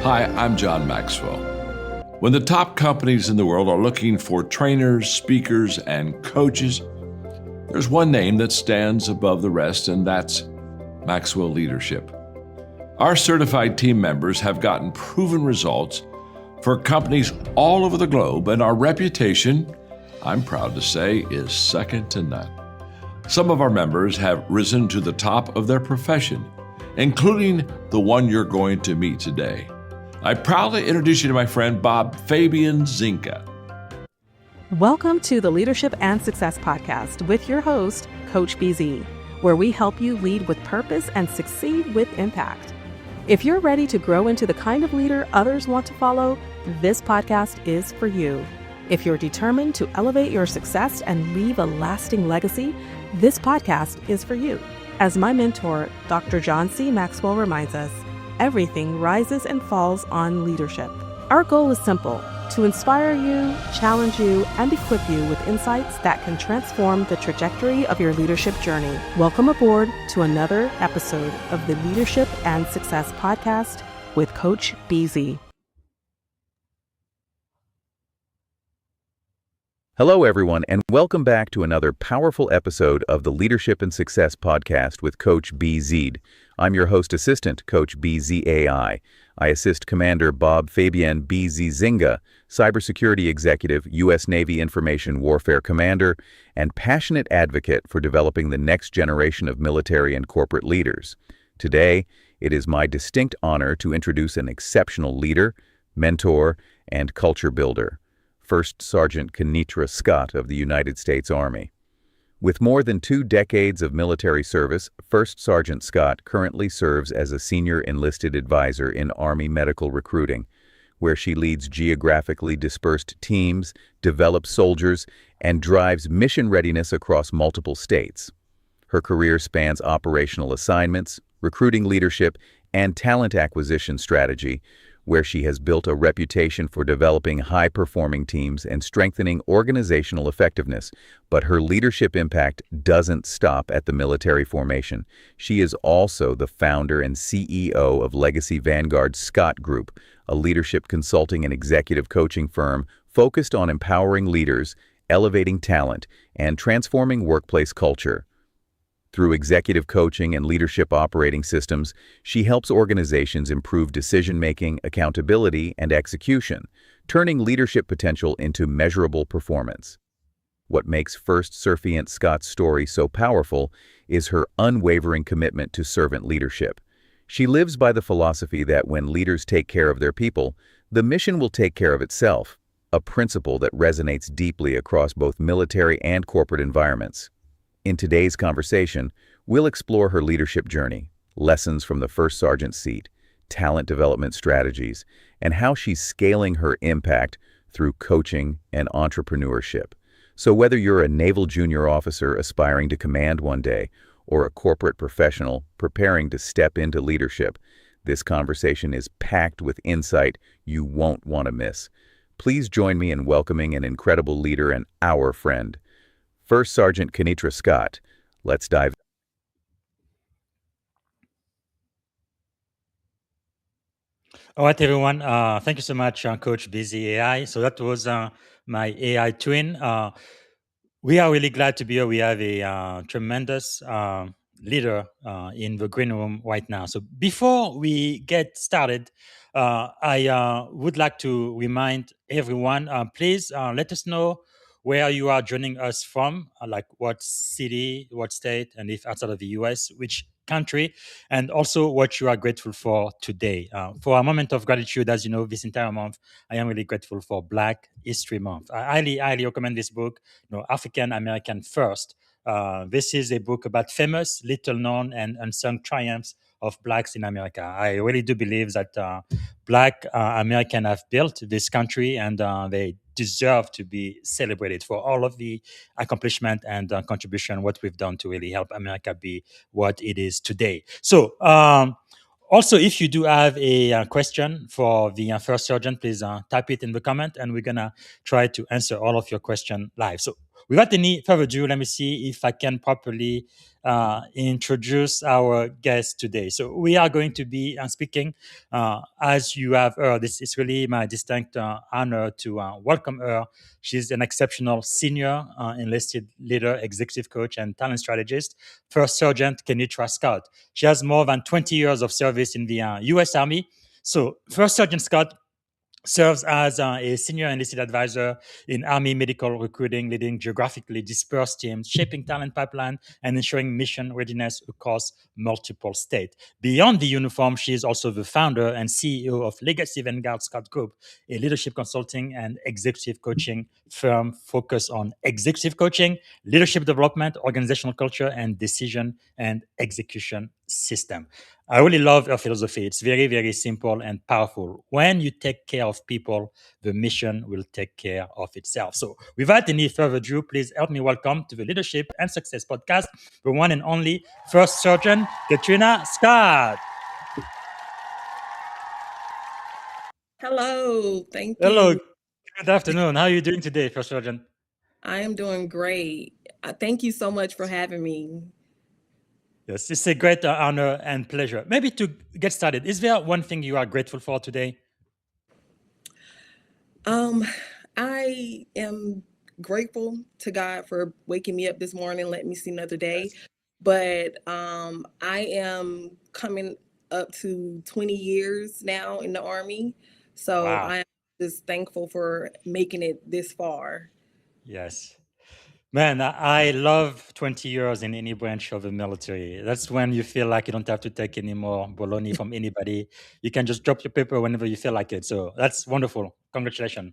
Hi, I'm John Maxwell. When the top companies in the world are looking for trainers, speakers, and coaches, there's one name that stands above the rest, and that's Maxwell Leadership. Our certified team members have gotten proven results for companies all over the globe, and our reputation, I'm proud to say, is second to none. Some of our members have risen to the top of their profession, including the one you're going to meet today. I proudly introduce you to my friend Bob Fabian Zinga. Welcome to the Leadership and Success Podcast with your host, Coach BZ, where we help you lead with purpose and succeed with impact. If you're ready to grow into the kind of leader others want to follow, this podcast is for you. If you're determined to elevate your success and leave a lasting legacy, this podcast is for you. As my mentor, Dr. John C. Maxwell reminds us, everything rises and falls on leadership. Our goal is simple: to inspire you, challenge you, and equip you with insights that can transform the trajectory of your leadership journey. Welcome aboard to another episode of the Leadership and Success Podcast with Coach BZ. Hello, everyone, and welcome back to another powerful episode of the Leadership and Success Podcast with Coach BZ. I'm your host assistant, Coach BZAI. I assist Commander Bob Fabian BZ Zinga, Cybersecurity Executive, U.S. Navy Information Warfare Commander, and passionate advocate for developing the next generation of military and corporate leaders. Today, it is my distinct honor to introduce an exceptional leader, mentor, and culture builder, 1st Sergeant Kenitra Scott of the United States Army. With more than 2 decades of military service, 1st Sergeant Scott currently serves as a senior enlisted advisor in Army medical recruiting, where she leads geographically dispersed teams, develops soldiers, and drives mission readiness across multiple states. Her career spans operational assignments, recruiting leadership, and talent acquisition strategy, where she has built a reputation for developing high-performing teams and strengthening organizational effectiveness. But her leadership impact doesn't stop at the military formation. She is also the founder and CEO of Legacy Vanguard Scott Group, a leadership consulting and executive coaching firm focused on empowering leaders, elevating talent, and transforming workplace culture. Through executive coaching and leadership operating systems, she helps organizations improve decision-making, accountability, and execution, turning leadership potential into measurable performance. What makes 1st Sergeant Scott's story so powerful is her unwavering commitment to servant leadership. She lives by the philosophy that when leaders take care of their people, the mission will take care of itself, a principle that resonates deeply across both military and corporate environments. In today's conversation, we'll explore her leadership journey, lessons from the 1st Sergeant seat, talent development strategies, and how she's scaling her impact through coaching and entrepreneurship. So whether you're a naval junior officer aspiring to command one day or a corporate professional preparing to step into leadership, this conversation is packed with insight you won't want to miss. Please join me in welcoming an incredible leader and our friend, 1st Sergeant Kenitra Scott. Let's dive in. All right, everyone. Thank you so much, Coach BZAI. So that was my AI twin. We are really glad to be here. We have a tremendous leader in the green room right now. So before we get started, I would like to remind everyone, please let us know where you are joining us from, like what city, what state, and if outside of the US, which country, and also what you are grateful for today. For a moment of gratitude, as you know, this entire month, I am really grateful for Black History Month. I highly recommend this book, African American First. This is a book about famous, little known, and unsung triumphs of Blacks in America. I really do believe that Black Americans have built this country, and they deserve to be celebrated for all of the accomplishment and contribution, what we've done to really help America be what it is today. So also, if you do have a question for the 1st Sergeant, please type it in the comment, and we're going to try to answer all of your questions live. So without any further ado, let me see if I can properly introduce our guest today. So we are going to be speaking, as you have heard. This is really my distinct honor to welcome her. She's an exceptional senior enlisted leader, executive coach, and talent strategist, First Sergeant Kenitra Scott. She has more than 20 years of service in the U.S. Army. So, First Sergeant Scott serves as a senior enlisted advisor in Army medical recruiting, leading geographically dispersed teams, shaping talent pipeline, and ensuring mission readiness across multiple states. Beyond the uniform, she is also the founder and CEO of Legacy Vanguard Scott Group, a leadership consulting and executive coaching firm focused on executive coaching, leadership development, organizational culture, and decision and execution system. I really love her philosophy. It's very, very simple and powerful. When you take care of people, the mission will take care of itself. So, without any further ado, please help me welcome to the Leadership and Success Podcast, the one and only First Sergeant Kenitra Scott. Hello, thank Hello, you. good afternoon. How are you doing today, First Sergeant? I am doing great. Thank you so much for having me. Yes, it's a great honor and pleasure. Maybe to get started, is there one thing you are grateful for today? Um, I am grateful to God for waking me up this morning, letting me see another day. Yes. But I am coming up to 20 years now in the Army. So Wow. I am just thankful for making it this far. Yes. Man, I love 20 years in any branch of the military. That's when you feel like you don't have to take any more baloney from anybody. You can just drop your paper whenever you feel like it. So that's wonderful. Congratulations.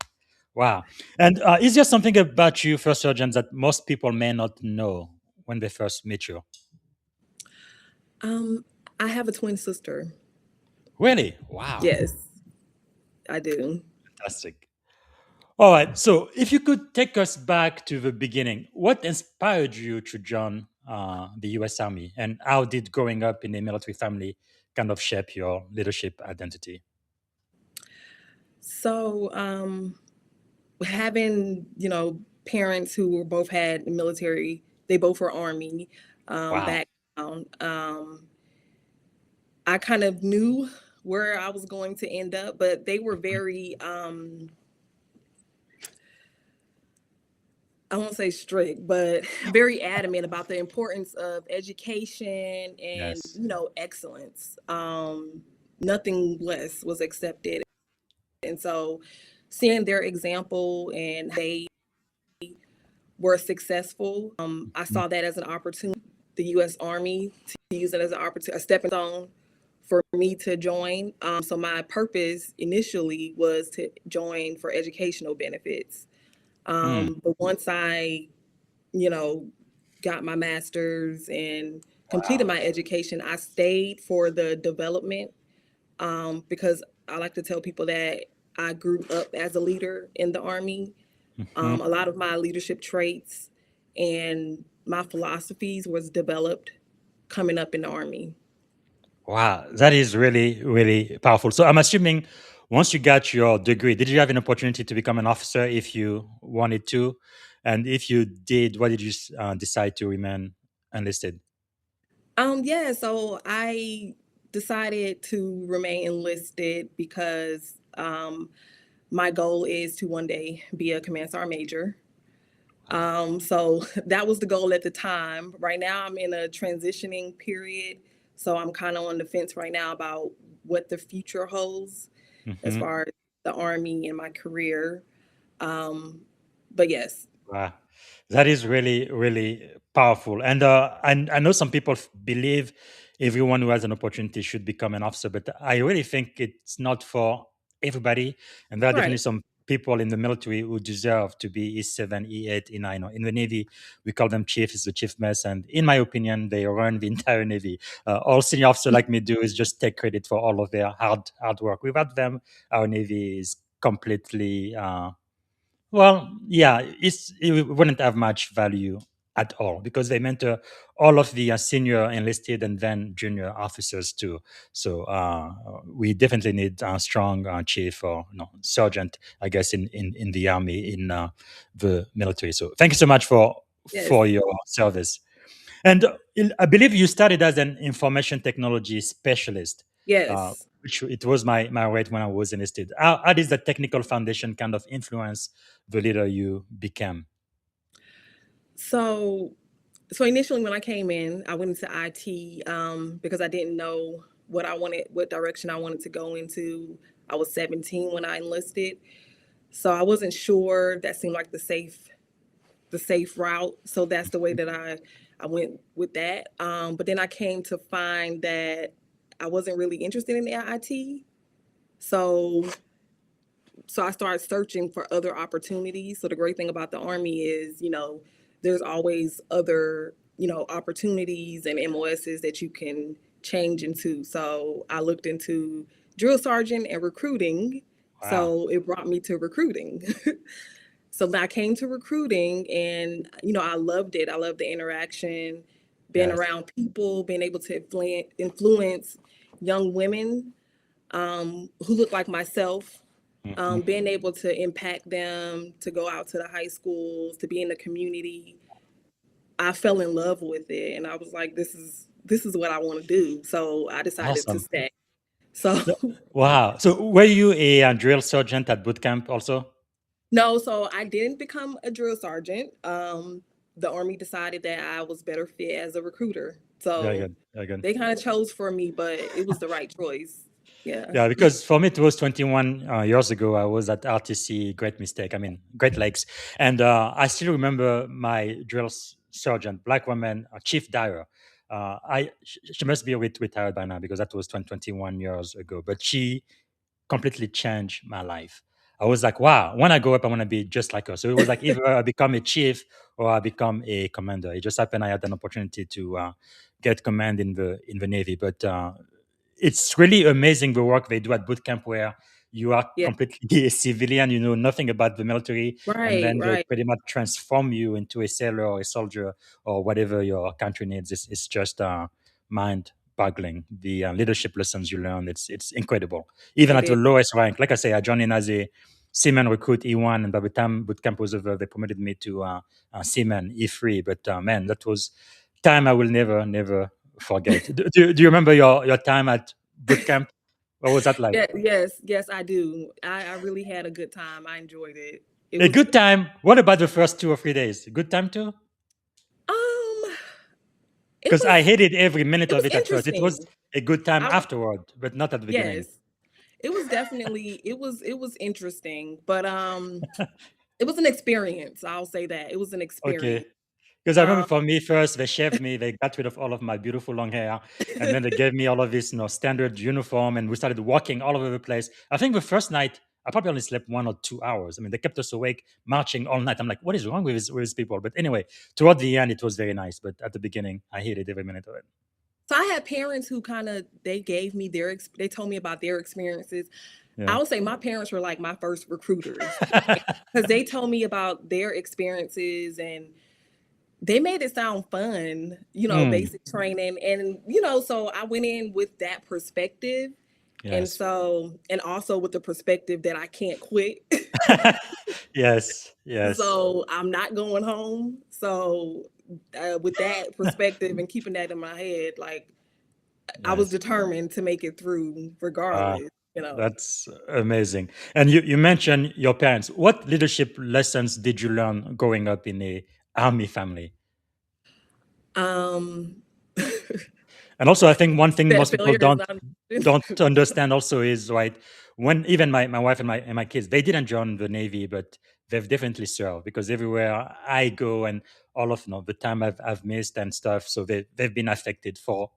Wow. And is there something about you, First Sergeant, that most people may not know when they first meet you? Um, I have a twin sister. Really? Wow. Yes, I do. Fantastic. All right. So, if you could take us back to the beginning, what inspired you to join the U.S. Army, and how did growing up in a military family kind of shape your leadership identity? So, having, parents who were both had the military, they both were Army Wow. background. I kind of knew where I was going to end up, but they were Mhm. very, I won't say strict, but very adamant about the importance of education and, Yes. excellence. Nothing less was accepted. And so seeing their example and they were successful, I Mhm. saw that as an opportunity, the U.S. Army, to use it as an opportunity, a stepping stone for me to join. So my purpose initially was to join for educational benefits. Mm. But once I, you know, got my master's and completed Wow. my education, I stayed for the development because I like to tell people that I grew up as a leader in the Army. Mhm. A lot of my leadership traits and my philosophies was developed coming up in the Army. Wow. That is really, really powerful. So, I'm assuming once you got your degree, did you have an opportunity to become an officer if you wanted to? And if you did, why did you decide to remain enlisted? Yeah, so I decided to remain enlisted because my goal is to one day be a command sergeant major. So that was the goal at the time. Right now, I'm in a transitioning period, so I'm kind of on the fence right now about what the future holds as Mhm. far as the Army and my career. Um, but yes, Wow. That is really, really powerful. And I know some people believe everyone who has an opportunity should become an officer, but I really think it's not for everybody. And there are definitely right. some people in the military who deserve to be E7, E8, E9. Or in the Navy, we call them chief, is the chief mess. And in my opinion, they run the entire Navy. All senior officer like me do is just take credit for all of their hard work. Without them, our Navy is completely yeah, it wouldn't have much value at all, because they mentor all of the senior enlisted and then junior officers too. So we definitely need a strong chief or sergeant, I guess, in the army, in the military. So thank you so much Yes, for your service. And I believe you started as an information technology specialist, yes. which it was my rate when I was enlisted. How does the technical foundation kind of influence the leader you became? So so initially when I came in, I went into IT because I didn't know what I wanted, what direction I wanted to go into. I was 17 when I enlisted, so I wasn't sure. That seemed like the safe route. So that's the way that I went with that. But then I came to find that I wasn't really interested in IT. So so I started searching for other opportunities. So the great thing about the Army is, there's always other, opportunities and MOSs that you can change into. So I looked into drill sergeant and recruiting. Wow. So it brought me to recruiting. So then I came to recruiting and, I loved it. I loved the interaction, being Yes. around people, being able to influence young women who look like myself, Mhm. being able to impact them, to go out to the high schools, to be in the community. I fell in love with it, and I was like, this is what I want to do. So I decided to Awesome. stay. So So- Wow. So were you a drill sergeant at boot camp also? no, so I didn't become a drill sergeant. The Army decided that I was better fit as a recruiter. Very So good. Very good. they kind of chose for me, but it was the right choice. Yeah. Yeah, because for me it was 21 years ago. I was at RTC, Great Mistake. I mean, Great Lakes, and I still remember my sergeant, black woman, Chief Dyer. She must be retired by now because that was 21 years ago. But she completely changed my life. I was like, wow, when I grow up, I want to be just like her. So it was like either I become a chief or I become a commander. It just happened I had an opportunity to get command in the Navy. But it's really amazing the work they do at boot camp, where you are Yeah. completely a civilian, you know nothing about the military, and Right. then they Right. pretty much transform you into a sailor or a soldier or whatever your country needs. It's just mind boggling, the leadership lessons you learn. It's incredible, even It at the is. lowest rank. Like I say, I joined in as a seaman recruit E1, and by the time boot camp was over, they promoted me to seaman E3. But man, that was time I will never forget. Do you remember your time at boot camp? What was that like? Yeah, yes, I do. I really had a good time. I enjoyed it. It A was good time. What about the first 2 or 3 days? Good time too? um it Because I was hated every minute it of was it at first. It was interesting. a good time I afterward, but not at the beginning. yes. It was definitely it was interesting, but it was an experience. I'll say that. It was an Okay. experience. Because I remember Um for me, first they shaved me, they got rid of all of my beautiful long hair, and then they gave me all of this, standard uniform, and we started walking all over the place. I think the first night I probably only slept 1 or 2 hours. I mean, they kept us awake, marching all night. I'm like, what is wrong with these people? But anyway, toward the end, it was very nice. But at the beginning, I hated every minute of it. so I had parents who kind of they gave me they told me about their experiences. I Yeah. would say my parents were like my first recruiters because they told me about their experiences and they made it sound fun, Mm, basic training. And, so I went in with that perspective. And yes. so, and also with the perspective that I can't quit. Yes. Yes. So I'm not going home. So, with that perspective and keeping that in my head, like I was Yes. determined to make it through Wow. regardless. That's amazing. And you mentioned your parents. What leadership lessons did you learn growing up in a army family? Um, And also, I think one thing that most people failure is not an don't option. understand also is, right, when even my wife and my kids, they didn't join the Navy, but they've definitely served, because everywhere I go and all of the time I've missed and stuff, so they've been affected for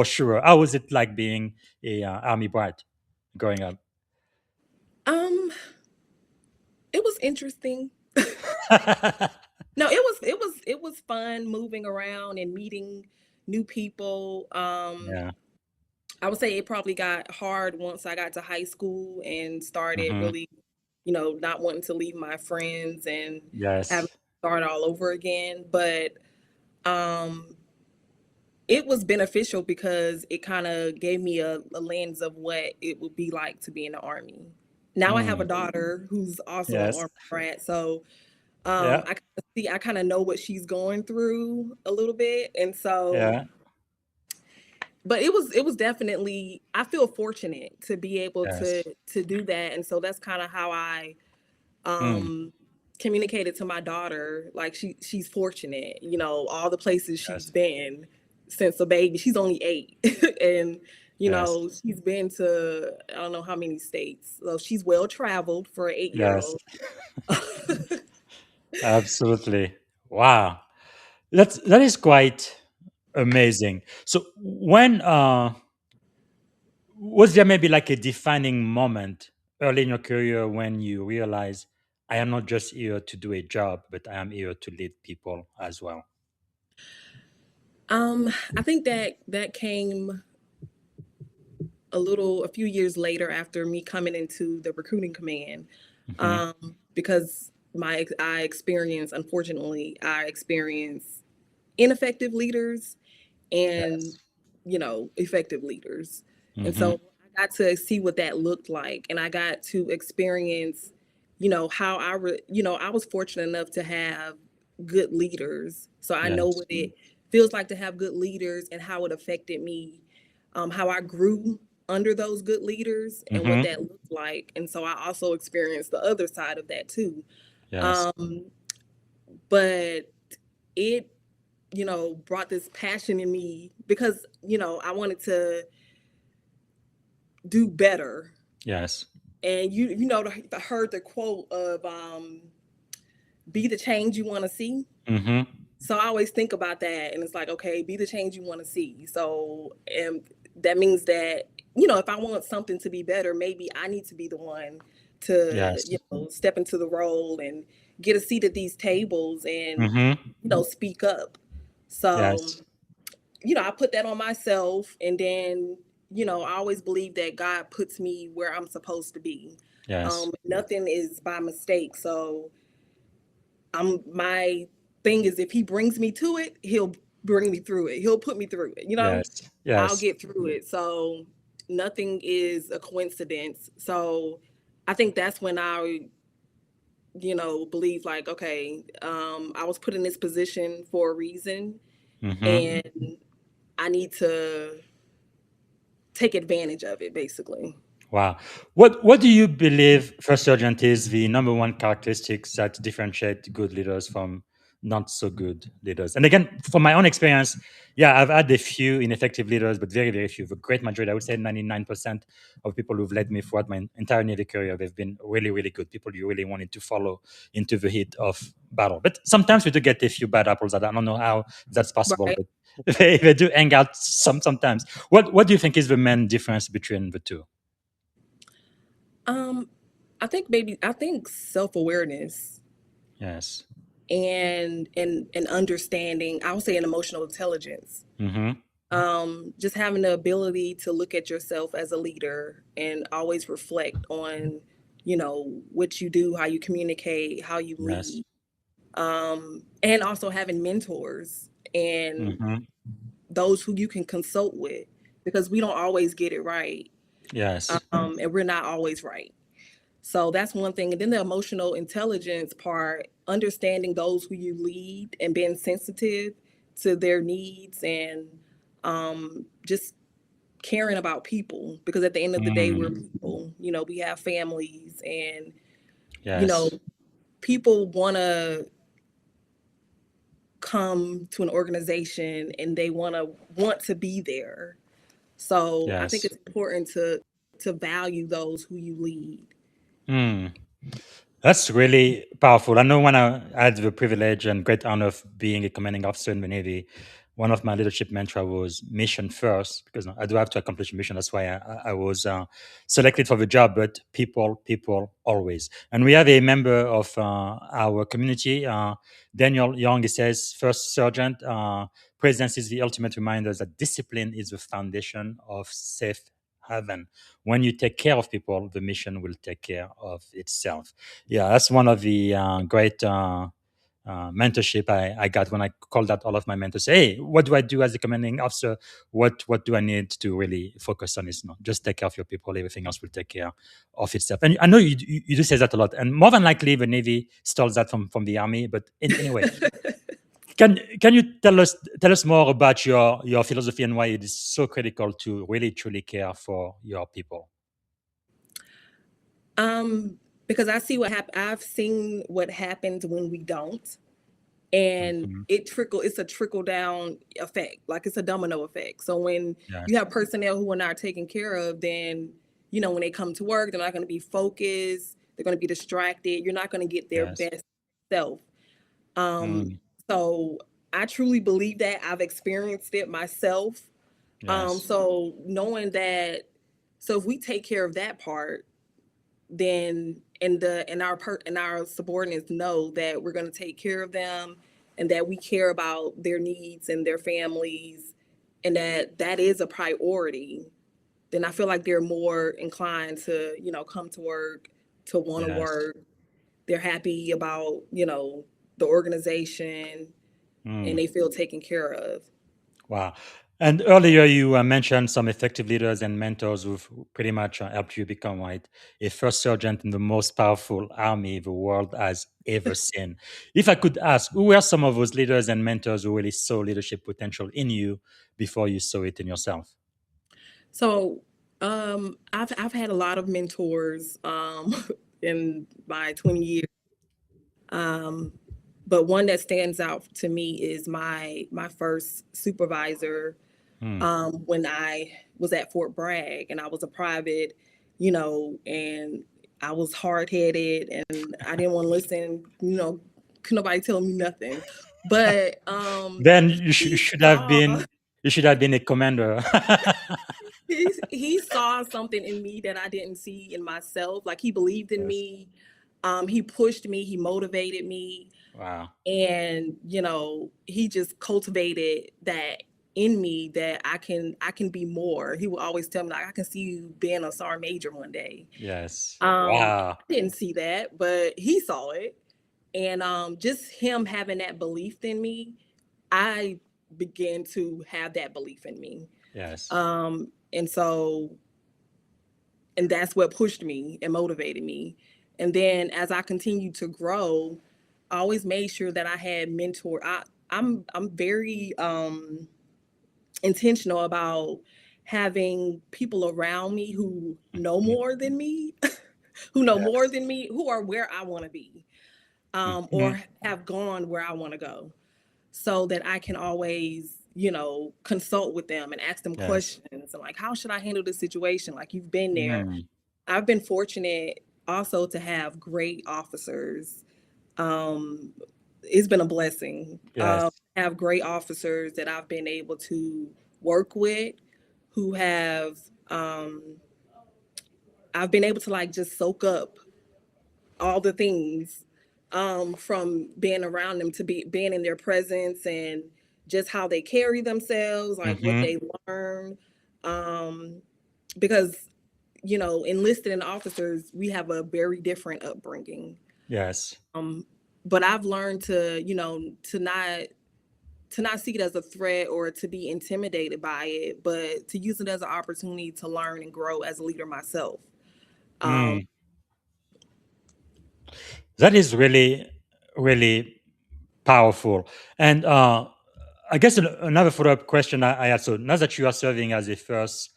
sure. How was it like being a army brat growing up? um, it was interesting. No, it was fun moving around and meeting new people. Yeah. I would say it probably got hard once I got to high school and started Hmm. really, not wanting to leave my friends and have Yes. start all over again. But um, it was beneficial because it kind of gave me a lens of what it would be like to be in the Army. Now I have a Mm. daughter who's also an Yes. Army brat, so Yeah. I kind of know what she's going through a little bit, and so. Yeah. But it was definitely, I feel fortunate to be able Yes. to do that, and so that's kind of how I Mm. um communicated to my daughter, like she's fortunate, all the places she's Yes. been since a baby. She's only 8 and Yes. she's been to I don't know how many states, so she's well traveled for an 8-year Yes. old. Absolutely. Wow. That is quite amazing. So when was there maybe like a defining moment early in your career when you realize I am not just here to do a job, but I am here to lead people as well? I think that came a few years later after me coming into the recruiting command, Hmm. because unfortunately, I experience ineffective leaders and Yes. effective leaders. And Hmm. so I got to see what that looked like, and I got to experience how I was fortunate enough to have good leaders, so I know Yes. what it feels like to have good leaders and how it affected me, how I grew under those good leaders and what Hmm. that looked like. And so I also experienced the other side of that too. Yes. um but it brought this passion in me because, I wanted to do better. Yes. And heard the quote of be the change you want to see. Hmm. So I always think about that, and it's like, okay, be the change you want to see. So, and that means that, if I want something to be better, maybe I need to be the one to, Yes. step into the role and get a seat at these tables and, Hmm. speak up. So, Yes. I put that on myself, and then, I always believe that God puts me where I'm supposed to be. Yes. Nothing is by mistake. So my thing is, if he brings me to it, he'll bring me through it. He'll put me through it. Yes. I'll Yes. get through it. So nothing is a coincidence. So I think that's when I, believe, like, okay, I was put in this position for a reason, Hmm. and I need to take advantage of it, basically. Wow. What do you believe, First Sergeant, is the number one characteristics that differentiate good leaders from not so good leaders? And again, from my own experience, yeah, I've had a few ineffective leaders, but very, very few. The great majority, I would say 99% of people who've led me throughout my entire Navy career, they've been really, really good. People you really wanted to follow into the heat of battle. But sometimes we do get a few bad apples that I don't know how that's possible, Right. but they do hang out sometimes. What do you think is the main difference between the two? Um, I think self-awareness Yes. and understanding, I would say, an emotional intelligence. Mm-hmm. Just having the ability to look at yourself as a leader and always reflect on, what you do, how you communicate, how you Yes. lead. And also having mentors and Mm-hmm. those who you can consult with, because we don't always get it right. Yes. And we're not always right. So that's one thing. And then the emotional intelligence part, understanding those who you lead and being sensitive to their needs, and just caring about people, because at the end of the day, we're Mm. people. We have families, and you know, Yes. people come to an organization and they want to be there. So I think Yes. it's important to value those who you lead. Mm. That's really powerful. I know when I had the privilege and great honor of being a commanding officer in the Navy, one of my leadership mantra was mission first, because I do have to accomplish a mission. That's why I was selected for the job, but people always. And we have a member of our community, Daniel Young, he says, First Sergeant, presence is the ultimate reminder that discipline is the foundation of safe haven. When you take care of people, the mission will take care of itself. Yeah, that's one of the great mentorship I got when I called out all of my mentors. Hey, what do I do as a commanding officer? What do I need to really focus on? Is not just take care of your people. Everything else will take care of itself. And I know you do say that a lot. And more than likely, the Navy stole that from the Army. But anyway, can you tell us more about your philosophy and why it is so critical to really truly care for your people? Because I see what I've seen what happens when we don't, and Mhm. it's a trickle down effect, like it's a domino effect. So when Yes. you have personnel who are not taken care of, then when they come to work, they're not going to be focused, they're going to be distracted, you're not going to get their Yes. best self. um Mm. so I truly believe that. I've experienced it myself. Yes. So knowing that, so if we take care of that part, then and our subordinates know that we're going to take care of them, and that we care about their needs and their families, and that is a priority, then I feel like they're more inclined to come to work, to want to Yes. work. They're happy about the organization, and Mm. they feel taken care of. Wow. And earlier you mentioned some effective leaders and mentors who've pretty much helped you become a first sergeant in the most powerful army the world has ever seen. If I could ask, who were some of those leaders and mentors who really saw leadership potential in you before you saw it in yourself? So I've had a lot of mentors in my 20 years. Um, but one that stands out to me is my first supervisor, Mm. when I was at Fort Bragg, and I was a private, and I was hard headed, and I didn't want to listen. Could nobody tell me nothing. But Then you he should have saw been a commander. he saw something in me that I didn't see in myself. Like, he believed in Yes. me. He pushed me. He motivated me. Wow. And he just cultivated that in me, that I can be more. He would always tell me, like, I can see you being a sergeant major one day. Yes. I Wow. didn't see that, but he saw it. And just him having that belief in me, I began to have that belief in me. Yes. And that's what pushed me and motivated me. And then as I continued to grow, I always made sure that I had mentor. I'm very intentional about having people around me who know Mhm. more than me, who know more Yes. than me, who are where I want to be, Mhm. or have gone where I want to go, so that I can always, consult with them and ask them Yes. questions, and like, how should I handle this situation? Like, you've been there. Mm. I've been fortunate also to have great officers. Um, it's been a blessing. Yes. Have great officers that I've been able to work with, who have I've been able to, like, just soak up all the things, from being around them, to being in their presence, and just how they carry themselves, like what Mhm. they learn. Because enlisted and officers, we have a very different upbringing. Yes. But I've learned to, to not see it as a threat or to be intimidated by it, but to use it as an opportunity to learn and grow as a leader myself. Um, Mm. That is really, really powerful. And I guess another follow-up question I had. So now that you are serving as a first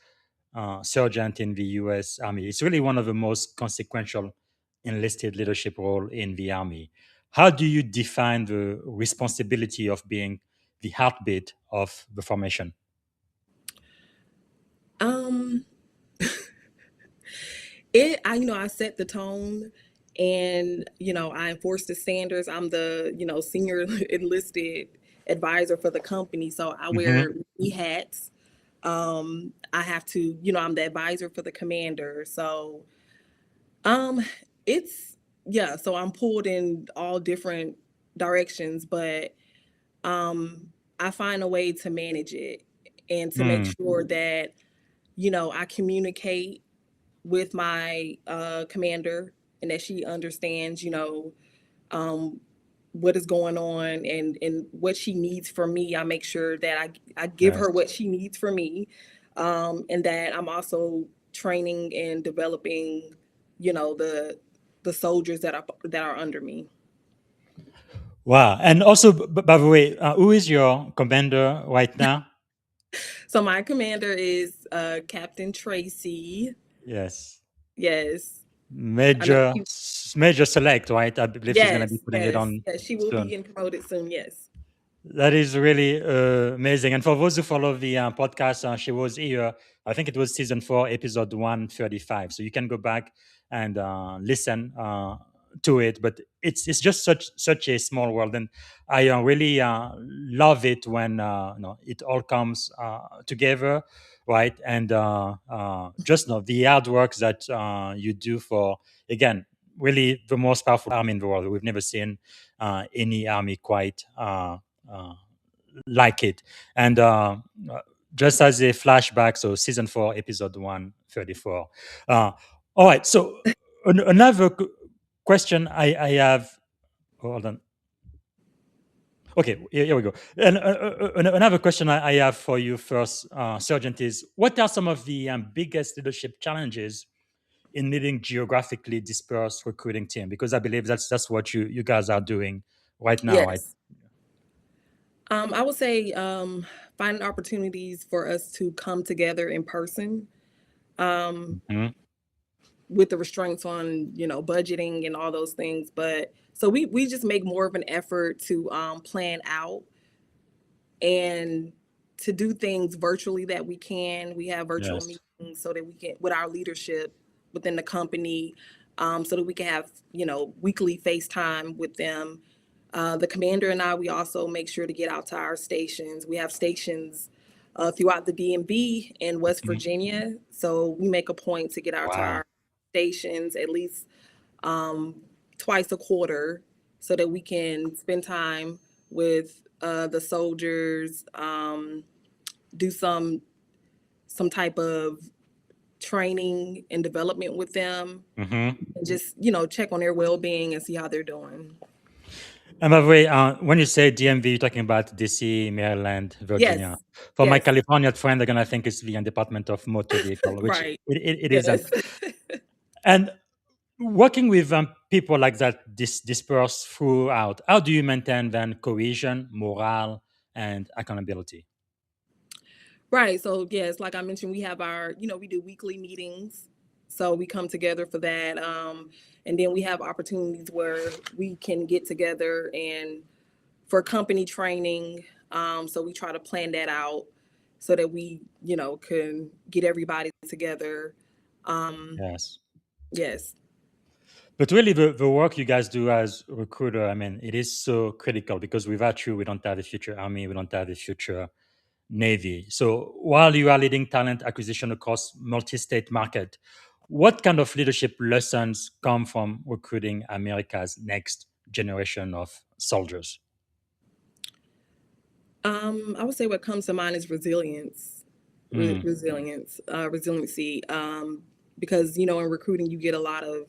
sergeant in the U.S. Army, it's really one of the most consequential enlisted leadership role in the Army. How do you define the responsibility of being the heartbeat of the formation? um, I set the tone, and I enforce the standards. I'm the senior enlisted advisor for the company, so I Hmm. wear many hats. I have to, I'm the advisor for the commander, so um it's yeah, so I'm pulled in all different directions, but um I find a way to manage it, and to make Mm. sure that I communicate with my commander, and that she understands, um what is going on and what she needs from me. I make sure that I give her Yes. what she needs from me, and that I'm also training and developing, the soldiers that are under me. Wow. And also, by the way, who is your commander right now? So my commander is Captain Tracy. Yes. Yes, I know. Major Select, right? I believe she's going to be Yes, putting it yes, on yes. She will be soon. getting promoted soon. Yes. That is really amazing. And for those who follow the podcast, she was here. I think it was season 4, episode 135. So you can go back and listen to it. But it's just such a small world, and I really love it when it all comes together, right? And just the hard work that you do for, again, really the most powerful army in the world. We've never seen any army quite uh, like it. And just as a flashback, so season 4, episode 134. All right. So another question I have. Hold on. Okay, here we go. And another question I have for you first, Sergeant, is what are some of the biggest leadership challenges in leading geographically dispersed recruiting team? Because I believe that's what you guys are doing right now, right? Yes. I would say finding opportunities for us to come together in person, um, Mhm. with the restraints on, budgeting and all those things. But so we just make more of an effort to plan out and to do things virtually that we can. We have virtual Yes. meetings so that we can, with our leadership within the company, so that we can have, weekly FaceTime with them. The commander and I, we also make sure to get out to our stations. We have stations throughout the DMV and West Mhm. Virginia. So we make a point to get out to Wow. our stations at least um, twice a quarter so that we can spend time with the soldiers, do some type of training and development with them, Mhm. and just check on their well-being and see how they're doing. And by the way, when you say DMV, you're talking about DC, Maryland, Virginia. Yes, For my yes, California friend, they're gonna think it's the Department of Motor Vehicle, which right, it isn't. yes. And working with people like that, dispersed throughout, how do you maintain then cohesion, morale, and accountability? Right. So yes, like I mentioned, we have our, we do weekly meetings. So we come together for that. And then we have opportunities where we can get together and for company training. So we try to plan that out so that we, can get everybody together. Um, Yes. yes. But really, the work you guys do as a recruiter, I mean, it is so critical because without you, we don't have a future army, we don't have a future Navy. So while you are leading talent acquisition across multi-state market, what kind of leadership lessons come from recruiting America's next generation of soldiers? I would say what comes to mind is resilience, Mm, resiliency. Because, in recruiting, you get a lot of,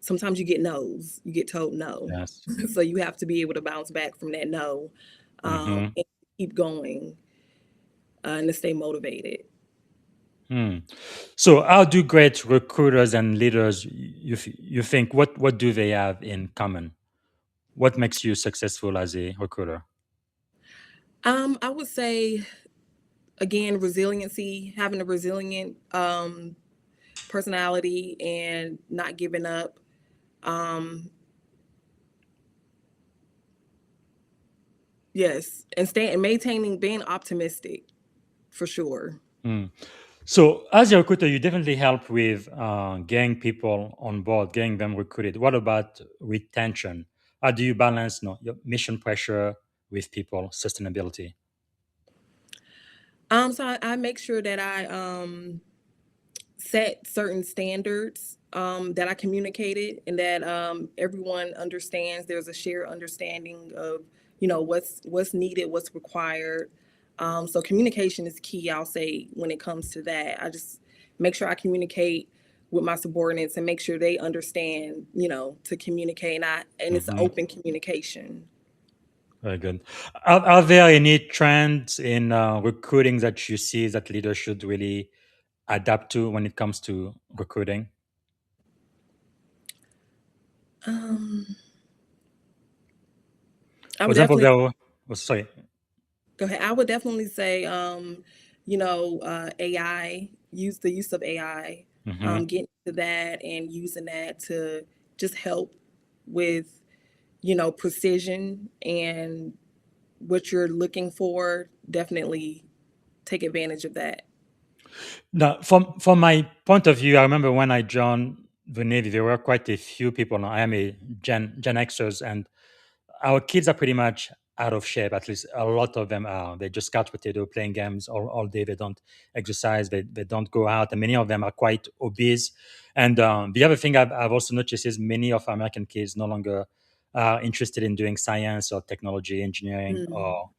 sometimes you get no's, you get told no. yes. So you have to be able to bounce back from that no, Hmm. and keep going, and to stay motivated. Hmm. So how do great recruiters and leaders, you think, what do they have in common? What makes you successful as a recruiter? I would say again, resiliency, having a resilient personality and not giving up. Um, yes, and staying and maintaining, being optimistic for sure. Hmm. So, as a recruiter, you definitely help with getting people on board, getting them recruited. What about retention? How do you balance your mission pressure with people sustainability? So I make sure that I set certain standards that I communicated and that everyone understands. There's a shared understanding of what's needed, what's required. So communication is key. I'll say when it comes to that, I just make sure I communicate with my subordinates and make sure they understand, to communicate, and it's open communication. Very good. Are there any trends in recruiting that you see that leaders should really adapt to when it comes to recruiting? Um, I For would example, definitely sorry. go ahead. I would definitely say, AI, use the use of AI, Hmm. getting to that and using that to just help with, precision and what you're looking for. Definitely take advantage of that. Now, from my point of view, I remember when I joined the Navy, there were quite a few people. Now, I am a Gen Xers, and our kids are pretty much out of shape. At least a lot of them are. They just couch potato playing games all day. They don't exercise. They don't go out, and many of them are quite obese. And the other thing I've also noticed is many of American kids no longer are interested in doing science or technology, engineering, Mm.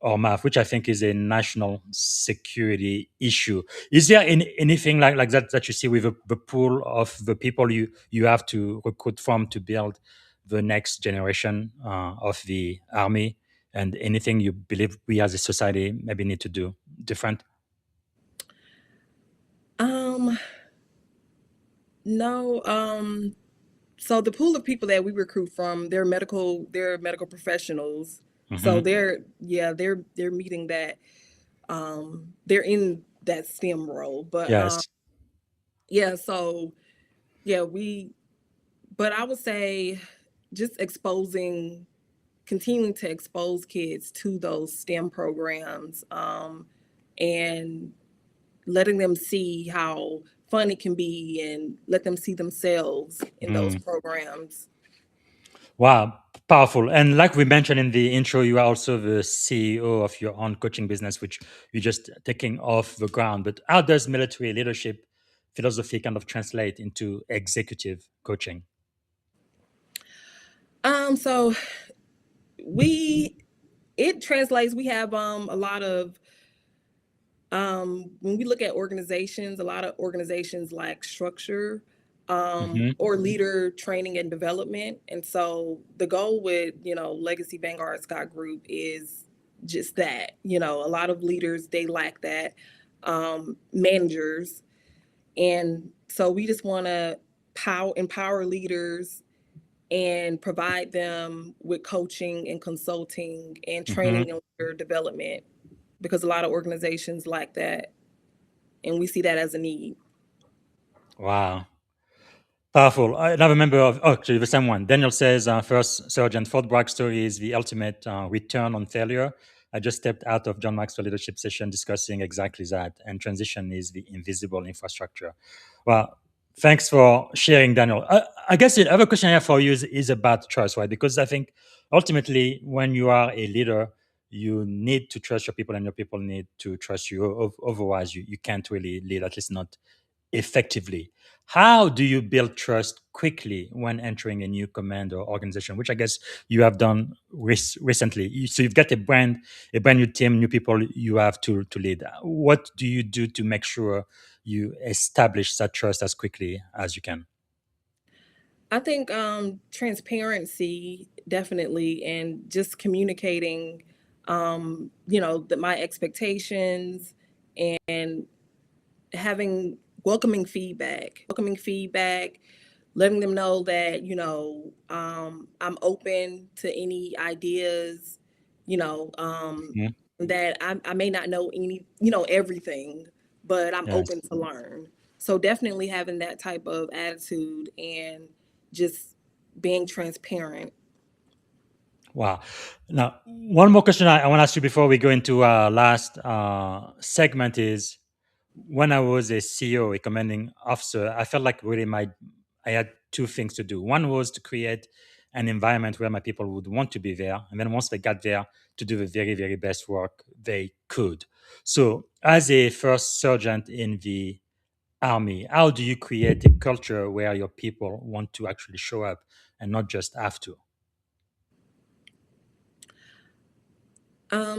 or math, which I think is a national security issue. Is there anything like that you see with the pool of the people you have to recruit from to build the next generation of the army, and anything you believe we as a society maybe need to do different? Um, no. So the pool of people that we recruit from, they're medical professionals. So Hmm. they're meeting that, they're in that STEM role. But Yes. yeah, so yeah, but I would say just continuing to expose kids to those STEM programs, and letting them see how fun it can be and let them see themselves in those Mm. programs. Wow, powerful. And like we mentioned in the intro, you are also the CEO of your own coaching business, which you're just taking off the ground. But how does military leadership philosophy kind of translate into executive coaching? So we it translates. We have a lot of, when we look at organizations, a lot of organizations lack structure, Hmm. or leader training and development. And so the goal with, Legacy Vanguard Scott Group is just that. A lot of leaders, they lack that, managers. And so we just want to empower leaders and provide them with coaching and consulting and Hmm. training and leader development, because a lot of organizations lack that, and we see that as a need. Wow. Powerful. Another member of, oh, actually, the same one. Daniel says, first Sergeant Fort Bragg's story is the ultimate return on failure. I just stepped out of John Maxwell leadership session discussing exactly that. And transition is the invisible infrastructure. Well, thanks for sharing, Daniel. I guess the other question I have for you is about trust, right? Because I think ultimately, when you are a leader, you need to trust your people and your people need to trust you. Otherwise, you can't really lead, at least not effectively. How do you build trust quickly when entering a new command or organization, which I guess you have done recently? So you've got a brand new team, new people you have to lead. What do you do to make sure you establish that trust as quickly as you can? I think, transparency, definitely, and just communicating, my expectations, and having welcoming feedback, letting them know that, I'm open to any ideas, Mhm. that I may not know everything, but I'm Yes. open to learn. So definitely having that type of attitude and just being transparent. Wow. Now, one more question I want to ask you before we go into our last segment is, when I was a CEO, a commanding officer, I felt like really I had two things to do. One was to create an environment where my people would want to be there, and then once they got there, to do the very very best work they could. So, as a first sergeant in the army, how do you create a culture where your people want to actually show up and not just have to?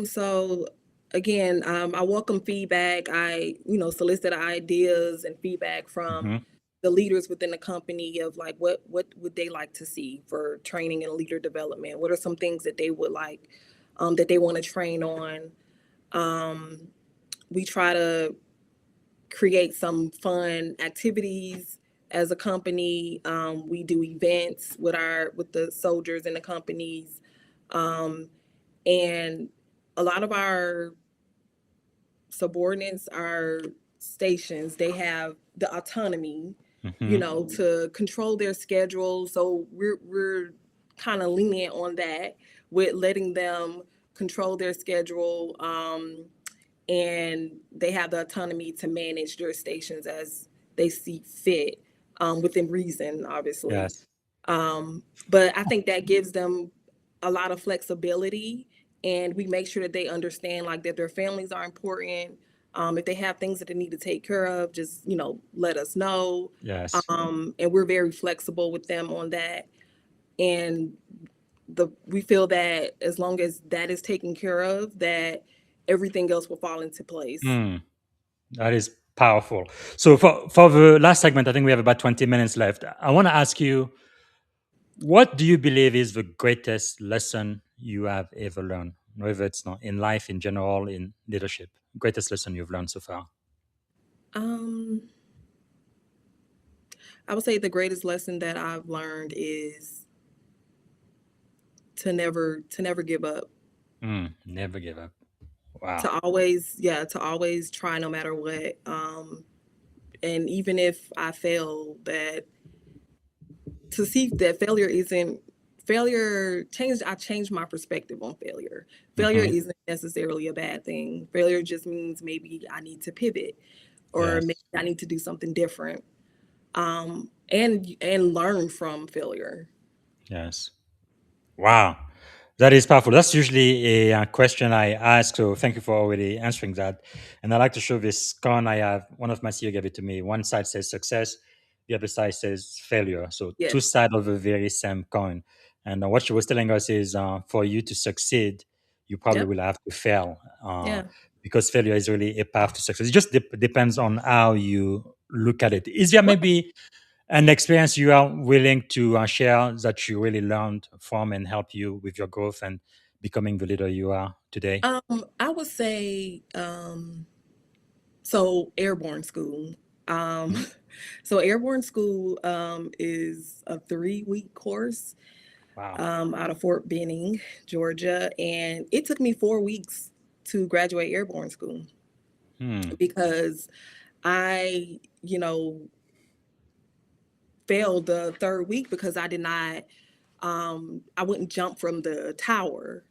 So again, I welcome feedback. I, solicit ideas and feedback from, Hmm. the leaders within the company of like what would they like to see for training and leader development? What are some things that they would like that they want to train on? We try to create some fun activities as a company. We do events with the soldiers in the companies, and a lot of our subordinates, our stations, they have the autonomy, Hmm. to control their schedule. So we're kind of lenient on that with letting them control their schedule. And they have the autonomy to manage their stations as they see fit, within reason, obviously. Yes. But I think that gives them a lot of flexibility, and we make sure that they understand like that their families are important. If they have things that they need to take care of, just let us know. Yes. And we're very flexible with them on that. And we feel that as long as that is taken care of, that everything else will fall into place. Hmm. That is powerful. So for the last segment, I think we have about 20 minutes left. I want to ask you, what do you believe is the greatest lesson you have ever learned? Whether it's not in life, in general, in leadership. Greatest lesson you've learned so far? Um, I would say the greatest lesson that I've learned is to never give up. Never give up. Wow. To always try no matter what. And even if I fail, that to see that failure changed. I changed my perspective on failure. Failure Hmm. isn't necessarily a bad thing. Failure just means maybe I need to pivot, or maybe Yes. I need to do something different. And learn from failure. Yes. Wow. That is powerful. That's usually a question I ask. So thank you for already answering that. And I like to show this coin I have. One of my CEO gave it to me. One side says success, the other side says failure. So Yeah. two sides of a very same coin. And what she was telling us is for you to succeed, you probably Yep. will have to fail Yeah. because failure is really a path to success. It just depends on how you look at it. Is there Right. maybe an experience you are willing to share that you really learned from and help you with your growth and becoming the leader you are today? I would say, so airborne school. Um, Mhm. so airborne school is a 3-week course Wow. out of Fort Benning, Georgia, and it took me 4 weeks to graduate airborne school Hmm. because I, failed the third week because I did not. I wouldn't jump from the tower,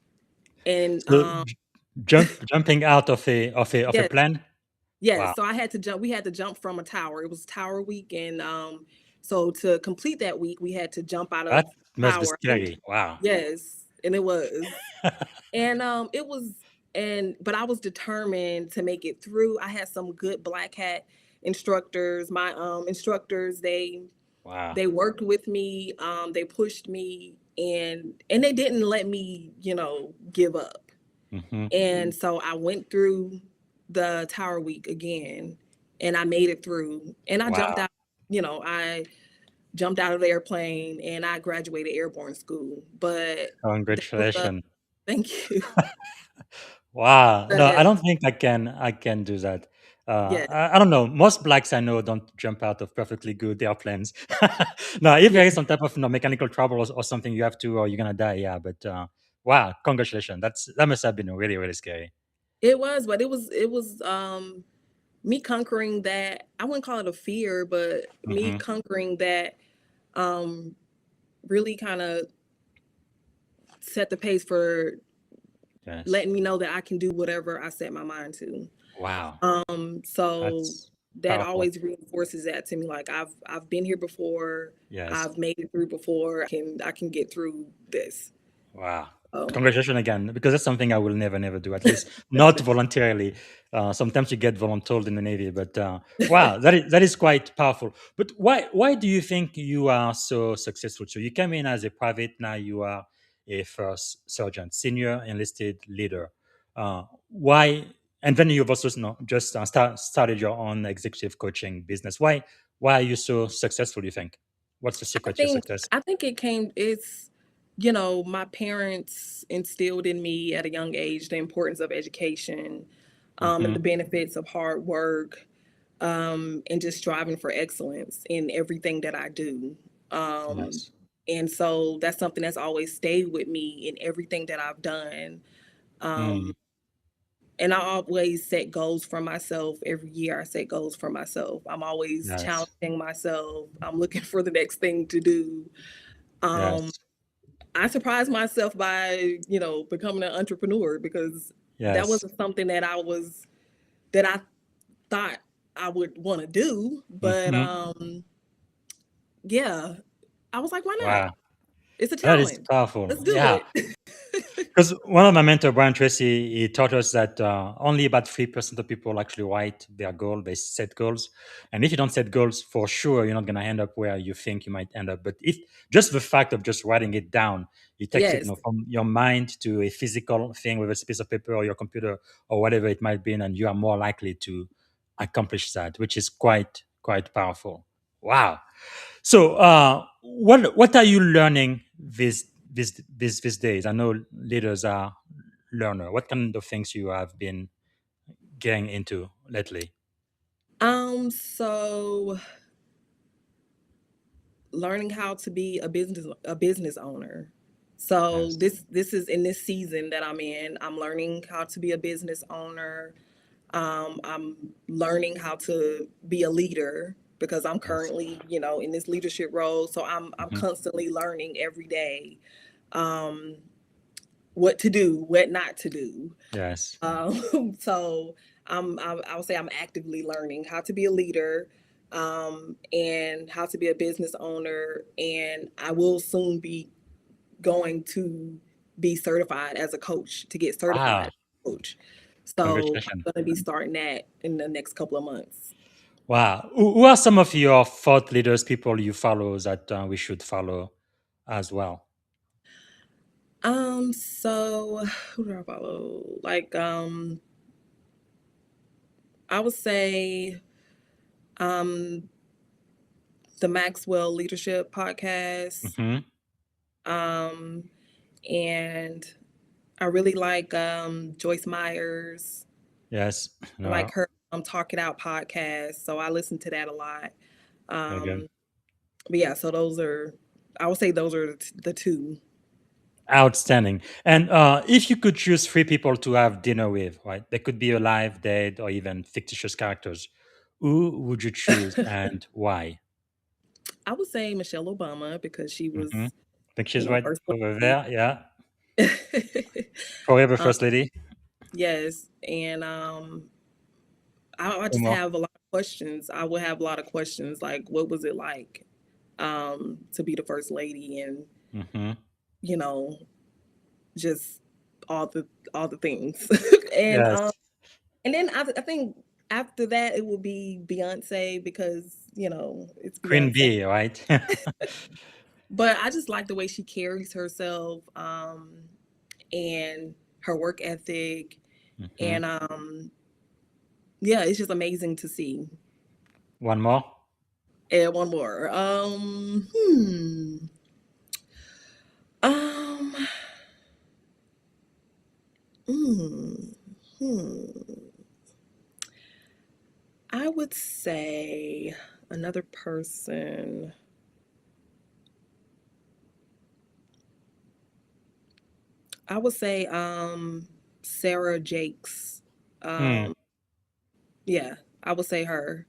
and So jumping out of a yes, plane. yes. Wow. So I had to jump. We had to jump from a tower. It was Tower Week, and so to complete that week, we had to jump out That of must be tower. scary. Wow. Yes, and it was, and it was, and but I was determined to make it through. I had some good black hat instructors. My instructors, Wow. they worked with me. They pushed me, and they didn't let me, give up. Hmm. And so I went through the Tower Week again, and I made it through. And I jumped Wow. out. I jumped out of the airplane, and I graduated airborne school. But that was a Congratulations. thank you. Wow. No, I But don't think I can do that. yeah, I don't know. Most blacks I know don't jump out of perfectly good airplanes. No, if yeah, there is some type of mechanical trouble or something you have to or you're gonna die, yeah. But wow, congratulations. That must have been really, really scary. it was. But it was me conquering that. I wouldn't call it a fear, but me Hmm. conquering that um really kind of set the pace for Yes. letting me know that I can do whatever I set my mind to. Wow. So That's that powerful. always reinforces that to me. Like I've been here before. Yes. I've made it through before. I can get through this. Wow. Oh, Congratulations again, because that's something I will never, never do, at least not voluntarily. Sometimes you get voluntold in the Navy, but wow, that is quite powerful. But why do you think you are so successful? So you came in as a private, now you are a first sergeant, senior enlisted leader. Why? And then you've also just started your own executive coaching business. Why? Why are you so successful, you think? What's the I secret to your think success? I think it's my parents instilled in me at a young age the importance of education, and Hmm. the benefits of hard work, and just striving for excellence in everything that I do. Um, Yes. and so that's something that's always stayed with me in everything that I've done. Um, Mm, and I always set goals for myself. Every year I set goals for myself. I'm always yes. challenging myself. I'm looking for the next thing to do. Um, Yes. I surprised myself by, becoming an entrepreneur because that Yes. wasn't something that I thought I would want to do. But Hmm. yeah, I was like, why not? Wow. It's a That is challenge. powerful. Let's do Yeah. it. Because one of my mentor, Brian Tracy, he taught us that only about 3% of people actually write their goal. They set goals. And if you don't set goals, for sure, you're not going to end up where you think you might end up. But if just the fact of just writing it down, it takes it Yes. from your mind to a physical thing with a piece of paper or your computer or whatever it might be. And you are more likely to accomplish that, which is quite powerful. Wow. So, what are you learning these days? I know leaders are learner. What kind of things you have been getting into lately? So learning how to be a business owner. So Yes, this is in this season that I'm in. I'm learning how to be a business owner. I'm learning how to be a leader because I'm yes, currently, in this leadership role. So I'm hmm, constantly learning every day, um, what to do, what not to do. yes. So I would say I'm actively learning how to be a leader, and how to be a business owner, and I will soon be going to be certified as a coach to get certified Wow! as a coach. So Congratulations! I'm going to be starting that in the next couple of months. Wow. Who are some of your thought leaders, people you follow that we should follow as well? So who do I follow? Like, I would say, um, the Maxwell Leadership Podcast. Hmm. Um, and I really like, Joyce Myers. Yes. I like No. her, Talk It Out podcast. So I listen to that a lot. Very good. Um, but yeah, so I would say those are the two. Outstanding. And if you could choose three people to have dinner with, right? They could be alive, dead, or even fictitious characters. Who would you choose and why? I would say Michelle Obama because she Hmm. was, I think she's right first over lady. there. Yeah. Forever um, First Lady. yes, and I One just more. have a lot of questions. I would have a lot of questions like, what was it like, to be the first lady, and Hmm. you know, just all the all the things, and Yes. and then I think after that it will be Beyonce because it's Queen Beyonce. Bee, right? But I just like the way she carries herself, and her work ethic, Hmm. and yeah, it's just amazing to see. One more. And one more. Um, hmm, hmm. I would say another person. I would say Sarah Jakes. Hmm. Um, yeah, I would say her.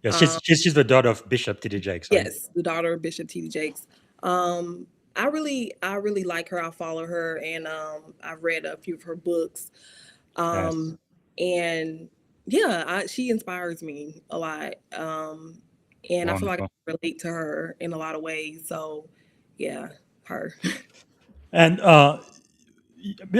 Yes, Um, she's the daughter of Bishop T.D. Jakes, right? yes, the daughter of Bishop T.D. Jakes. I really like her. I follow her, and I've read a few of her books. Yes. Um, and yeah, she inspires me a lot. And I feel like I Wonderful. can relate to her in a lot of ways. So yeah, her. And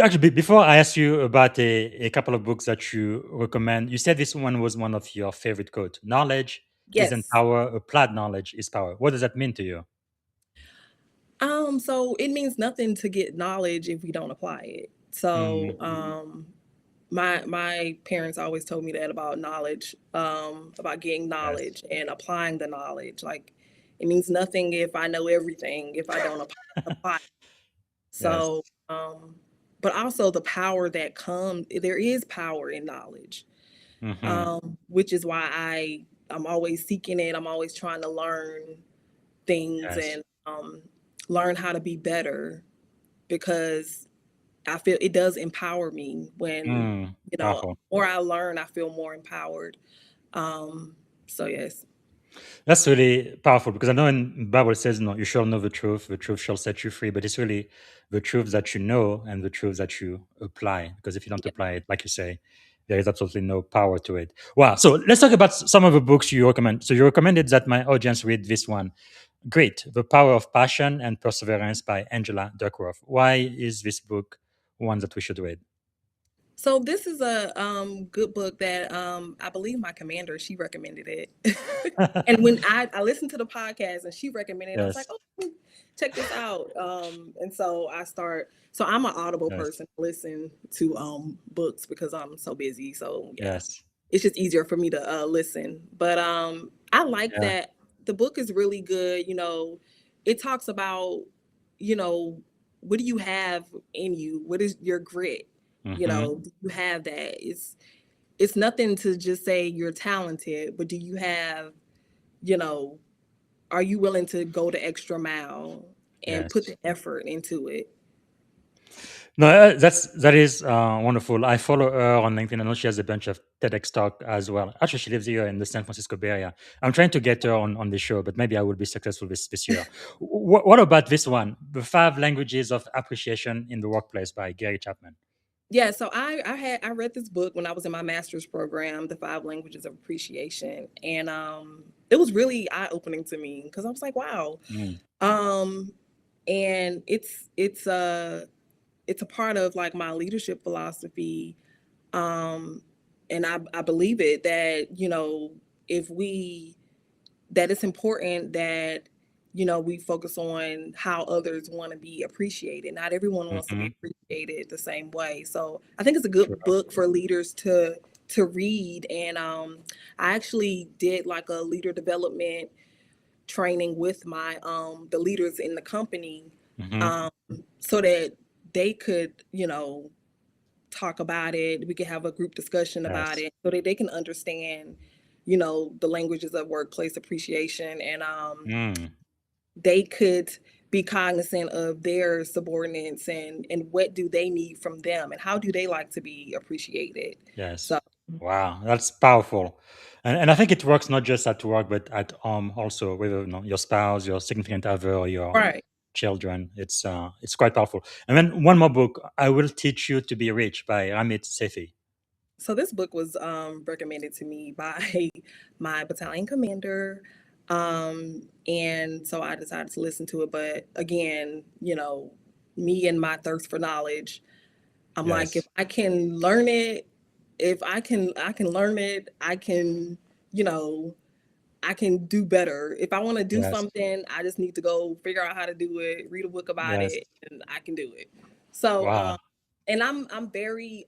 actually, before I ask you about a couple of books that you recommend, you said this one was one of your favorite quotes. Knowledge isn't Yes. power, applied knowledge is power. What does that mean to you? So it means nothing to get knowledge if we don't apply it. So, Mm, my parents always told me that about knowledge, about getting Yes. knowledge and applying the knowledge. Like, it means nothing if I know everything if I don't apply. Yes. So, but also the power that comes. There is power in knowledge, Hmm. which is why I'm always seeking it. I'm always trying to learn things Yes. and learn how to be better because I feel it does empower me when, Powerful. more I learn, I feel more empowered. So yes. That's really powerful because I know in Bible it says, no, you shall know the truth shall set you free. But it's really the truth that you know and the truth that you apply. Because if you don't Yeah. apply it, like you say, there is absolutely no power to it. Wow. So let's talk about some of the books you recommend. So you recommended that my audience read this one. Great. The Power of Passion and Perseverance by Angela Duckworth. Why is this book one that we should read? So this is a good book that I believe my commander, she recommended it. And when I listened to the podcast and she recommended it, I was like, Yes. oh, check this out. And so so I'm an audible Yes. person. I listen to books because I'm so busy. So yeah, Yes. it's just easier for me to listen. But I like Yeah. that the book is really good. It talks about, you know, what do you have in you? What is your grit? Hmm. Do you have that? It's nothing to just say you're talented, but do you have, you know, are you willing to go the extra mile and put Yes. the effort into it? No, that is wonderful. I follow her on LinkedIn. I know she has a bunch of TEDx talk as well. Actually, she lives here in the San Francisco Bay Area. I'm trying to get her on the show, but maybe I will be successful this year. What about this one? The Five Languages of Appreciation in the Workplace by Gary Chapman. Yeah, so I read this book when I was in my master's program, The Five Languages of Appreciation, and it was really eye-opening to me because I was like, wow. Mm. Um and it's a part of like my leadership philosophy. Um and I believe it that, if we that it's important that we focus on how others want to be appreciated. Not everyone wants to be Hmm. appreciated the same way. So I think it's a True. good book for leaders to read. And I actually did like a leader development training with my the leaders in the company, Hmm. um, so that they could talk about it. We could have a group discussion about Yes. it so that they can understand, the languages of workplace appreciation, and Mm. they could be cognizant of their subordinates and what do they need from them and how do they like to be appreciated. Yes. So Wow, that's powerful. And I think it works not just at work, but at home also with your spouse, your significant other, or your right. children. It's quite powerful. And then one more book, I Will Teach You to Be Rich by Ramit Sethi. So this book was recommended to me by my battalion commander. And so I decided to listen to it. But again, me and my thirst for knowledge, I'm like, if Yes. I can learn it, if I can learn it, you know, I can do better. If I want to do Yes. something, I just need to go figure out how to do it, read a book about Yes. it, and I can do it. So, Wow. and I'm very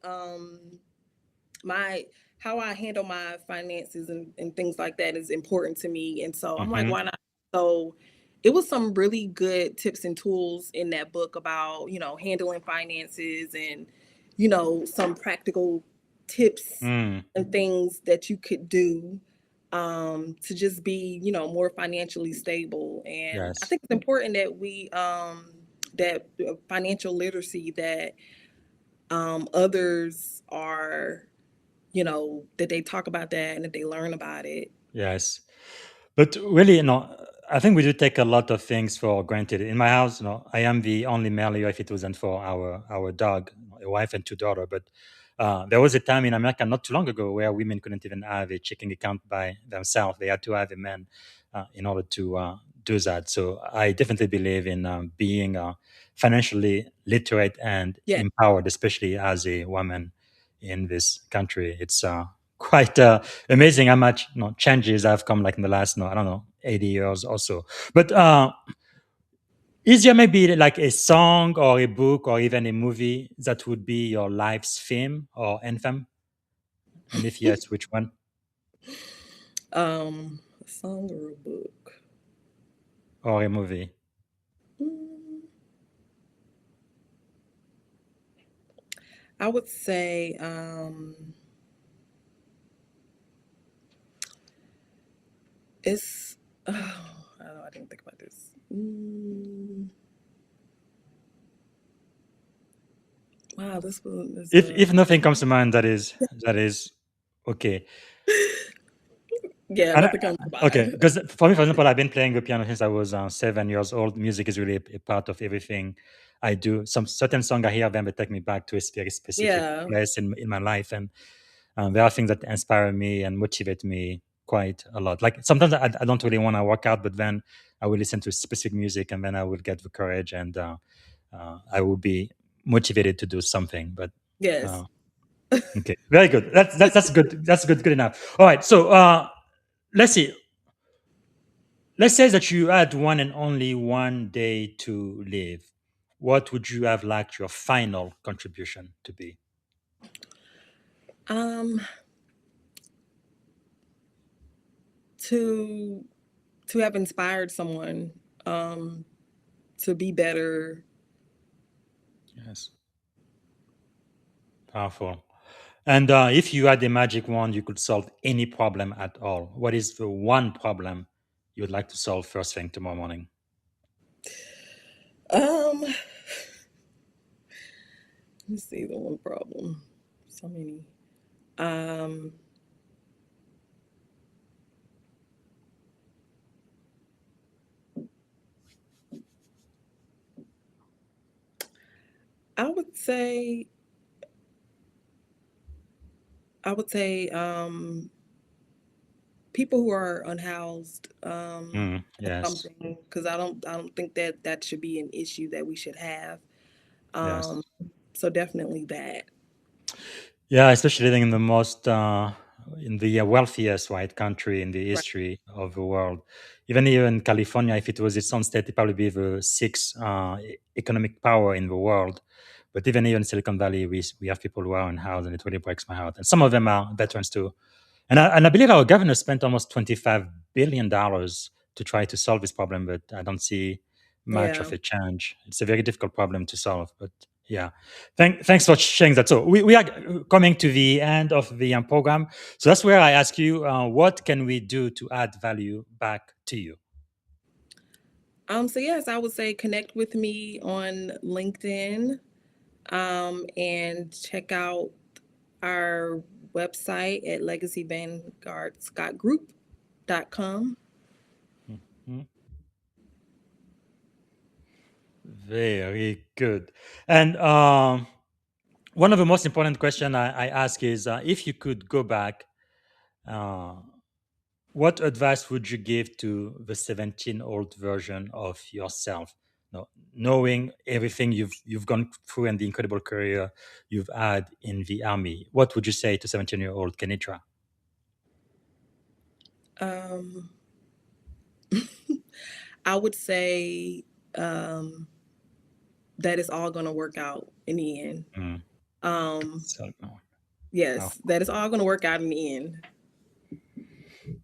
my how I handle my finances and things like that is important to me. And so I'm like, Hmm. why not? So it was some really good tips and tools in that book about, handling finances and, some practical tips Mm. and things that you could do to just be, more financially stable. And I Yes. think it's important that we that financial literacy that others are that they talk about that and that they learn about it. Yes. But really, I think we do take a lot of things for granted. In my house, I am the only male here if it wasn't for our dog, a wife and two daughters. But there was a time in America not too long ago where women couldn't even have a checking account by themselves. They had to have a man in order to do that. So I definitely believe in being financially literate and Yeah. empowered, especially as a woman in this country. It's quite amazing how much changes have come like in the last I don't know 80 years or so. But Is there maybe like a song or a book or even a movie that would be your life's theme or anthem? And if yes, which one? A song or a book? Or a movie? Mm, I would say it's. Oh, I don't know. I didn't think about this. Wow, this one is If nothing comes to mind, that is okay. yeah, And nothing comes to okay, mind. because for me, for example, I've been playing the piano since I was 7 years old. Music is really a part of everything I do. Some certain song I hear them, they take me back to a very specific Yeah. place in my life, and there are things that inspire me and motivate me quite a lot. Like sometimes I don't really want to work out, but then I will listen to specific music, and then I will get the courage, and I will be motivated to do something. But Yes. uh, okay, very good. That's good. That's good. Good enough. All right. So let's see. Let's say that you had one and only one day to live. What would you have liked your final contribution to be? Um, to to have inspired someone to be better. Yes. Powerful. And if you had a magic wand, you could solve any problem at all. What is the one problem you would like to solve first thing tomorrow morning? Um, let's see the one problem. So many. Um, I would say I would say people who are unhoused. That's Yes. something because I don't think that that should be an issue that we should have. Yes. Um, so definitely that. Yeah, especially living in the most in the wealthiest right country in the Right. history of the world. Even California, if it was its own state, it'd probably be the sixth economic power in the world. But even Silicon Valley, we have people who are unhoused, and it really breaks my heart. And some of them are veterans too. And I believe our governor spent almost $25 billion to try to solve this problem, but I don't see much Yeah. of a change. It's a very difficult problem to solve, but yeah. Thanks for sharing that. So we are coming to the end of the program. So that's where I ask you, what can we do to add value back to you? So yes, I would say connect with me on LinkedIn, and check out our website at legacyvanguardscottgroup.com. Mhm. Very good. And one of the most important questions I ask is if you could go back, uh, what advice would you give to the 17-year-old version of yourself? No, knowing everything you've gone through and the incredible career you've had in the army, what would you say to 17-year-old Kenitra? Um, I would say um, that it's all going to work out in the end. Mm, Um, so, no, yes, powerful. that it's all going to work out in the end.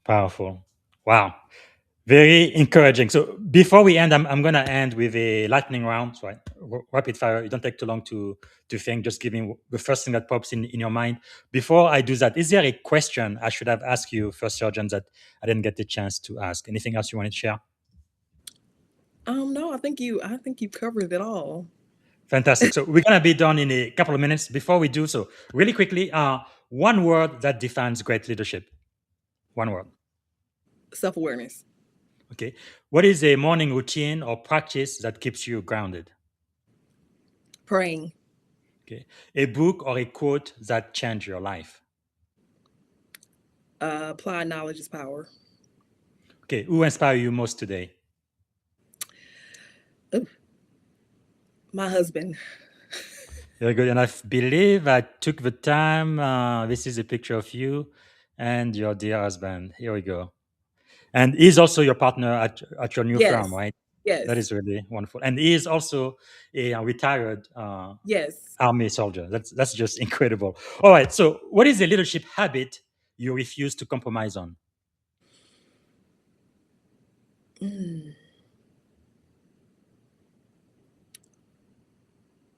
Powerful. Wow. Very encouraging. So before we end, I'm going to end with a lightning round. So rapid fire. You don't take too long to think. Just give me the first thing that pops in your mind. Before I do that, is there a question I should have asked you, First Sergeant, that I didn't get the chance to ask? Anything else you want to share? No, I think you covered it all. Fantastic. So we're going to be done in a couple of minutes. Before we do so, really quickly, one word that defines great leadership. One word. Self-awareness. Okay. What is a morning routine or practice that keeps you grounded? Praying. Okay. A book or a quote that changed your life. Apply knowledge is power. Okay. Who inspired you most today? Ooh, my husband. Very good. And I believe I took the time. This is a picture of you and your dear husband. Here we go. And he's also your partner at your new firm, Yes. right? That Yes. is really wonderful. And he is also a retired Yes. army soldier. That's just incredible. All right. So, what is a leadership habit you refuse to compromise on? Mm.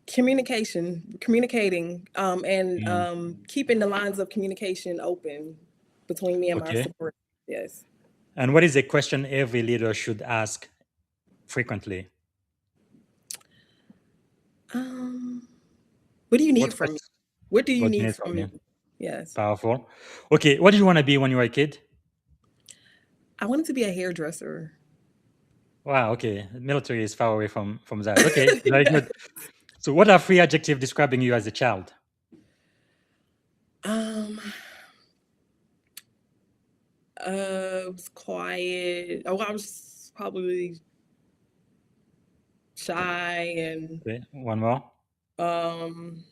Communicating, and Mm, keeping the lines of communication open between me and my okay. support. Yes. And what is a question every leader should ask frequently? Um, what do you need What from me? question? What do you What do you need need from from me? me? Yes. Powerful. Okay. What did you want to be when you were a kid? I wanted to be a hairdresser. Wow. Okay. Military is far away from that. Okay. Very good. So, what are three adjectives describing you as a child? Um, was quiet. Oh, I was probably shy and Okay. One more. um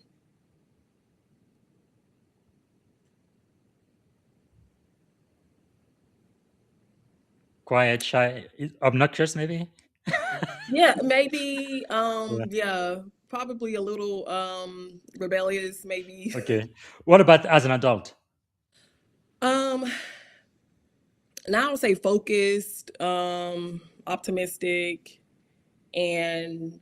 Quiet, shy, obnoxious, maybe. yeah, maybe Yeah. yeah, probably a little rebellious maybe. Okay. What about as an adult? um Now I would say focused, optimistic, and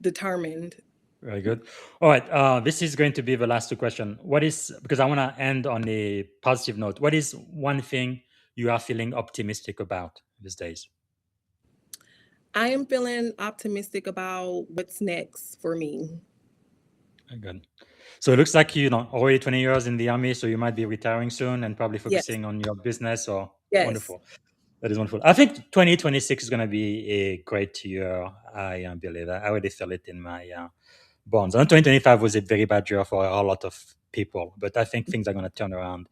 determined. Very good. All right. This is going to be the last two questions. What is, because I want to end on a positive note, what is one thing you are feeling optimistic about these days? I am feeling optimistic about what's next for me. Very good. So it looks like already 20 years in the army, so you might be retiring soon and probably Yes, focusing on your business. Or yes, wonderful. That is wonderful. I think 2026 is going to be a great year. I believe I already feel it in my bonds. And 2025 was a very bad year for a whole lot of people, but I think things are going to turn around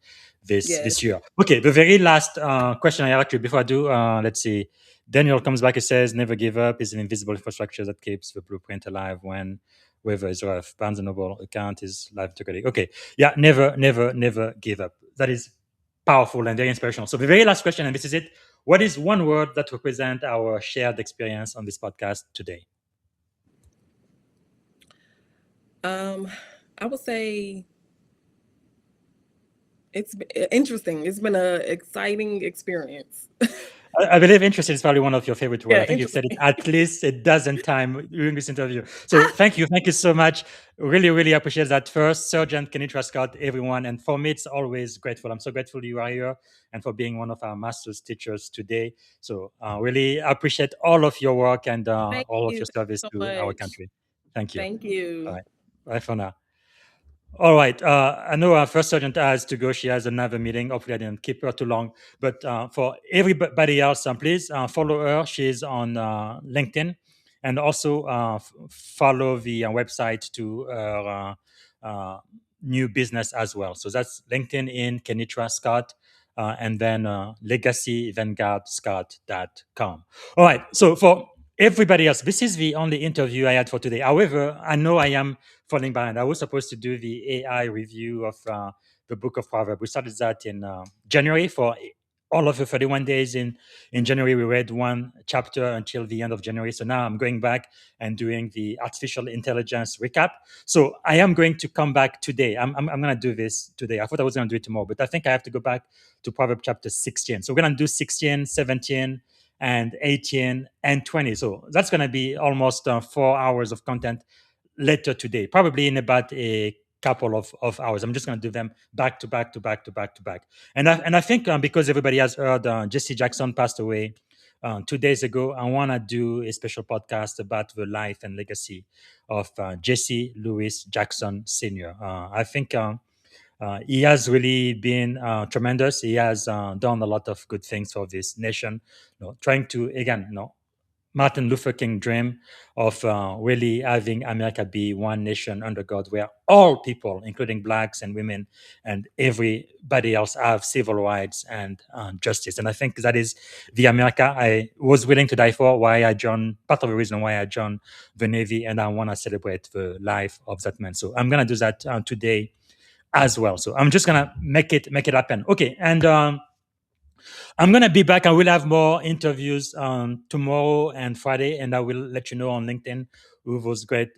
yes. this year. Okay, the very last question I have actually before I do, let's see. Daniel comes back and says, "Never give up is an invisible infrastructure that keeps the blueprint alive when weather is rough. Barnes and Noble account is live integrity." Okay, yeah, never give up. That is powerful and very inspirational. So the very last question, and this is it: what is one word that represents our shared experience on this podcast today? Um, I would say interesting. It's been an exciting experience. I believe interesting is probably one of your favorite words. Yeah, I think you've said it interesting. at least a dozen times during this interview. So thank you so much. Really appreciate that. First, Sergeant Kenitra Scott, everyone, and for me, it's always grateful. I'm so grateful you are here and for being one of our master's teachers today. So really appreciate all of your work and Thank all of you. your Thank service you so to our much. country. Thank you. Thank All you. right. Bye for now. All right. I know our first sergeant has to go. She has another meeting. Hopefully, I didn't keep her too long. But for everybody else, please follow her. She's on LinkedIn. And also follow the website to her new business as well. So that's LinkedIn in Kenitra Scott. And then legacyvanguardscott.com. All right. So for everybody else, this is the only interview I had for today. However, I know I am falling behind. I was supposed to do the AI review of the book of Proverbs. We started that in January for all of the 31 days in January. We read one chapter until the end of January. So now I'm going back and doing the artificial intelligence recap. So I am going to come back today. I'm going to do this today. I thought I was going to do it tomorrow, but I think I have to go back to Proverbs chapter 16. So we're going to do 16, 17, and 18 and 20. So that's going to be almost 4 hours of content later today, probably in about a couple of hours. I'm just going to do them back to back to back to back to back. And I think because everybody has heard Jesse Jackson passed away 2 days ago, I want to do a special podcast about the life and legacy of Jesse Louis Jackson Sr. I think he has really been tremendous. He has done a lot of good things for this nation, trying to, again, Martin Luther King dream of really having America be one nation under God, where all people, including blacks and women and everybody else, have civil rights and justice. And I think that is the America I was willing to die for. Why I joined, part of the reason why I joined the Navy, and I want to celebrate the life of that man. So I'm gonna do that today as well. So I'm just gonna make it happen. Okay, and I'm going to be back. I will have more interviews tomorrow and Friday, and I will let you know on LinkedIn who those great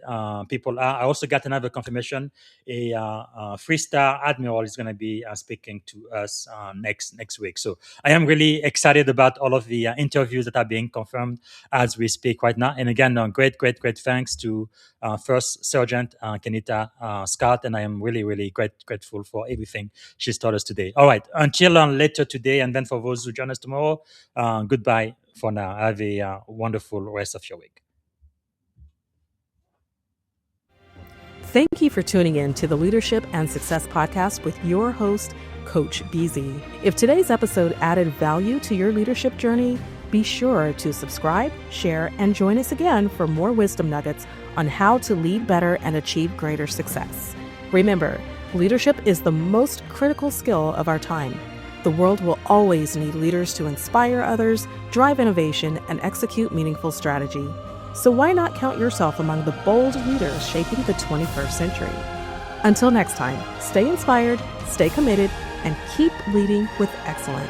people are. I also got another confirmation. A three-star admiral is going to be speaking to us next week. So I am really excited about all of the interviews that are being confirmed as we speak right now. And again, great thanks to First Sergeant Kenitra Scott, and I am really grateful for everything she's taught us today. All right, until later today, and then for those who join us tomorrow, goodbye for now. Have a wonderful rest of your week. Thank you for tuning in to the Leadership and Success Podcast with your host, Coach BZ. If today's episode added value to your leadership journey, be sure to subscribe, share, and join us again for more wisdom nuggets on how to lead better and achieve greater success. Remember, leadership is the most critical skill of our time. The world will always need leaders to inspire others, drive innovation, and execute meaningful strategy. So why not count yourself among the bold leaders shaping the 21st century? Until next time, stay inspired, stay committed, and keep leading with excellence.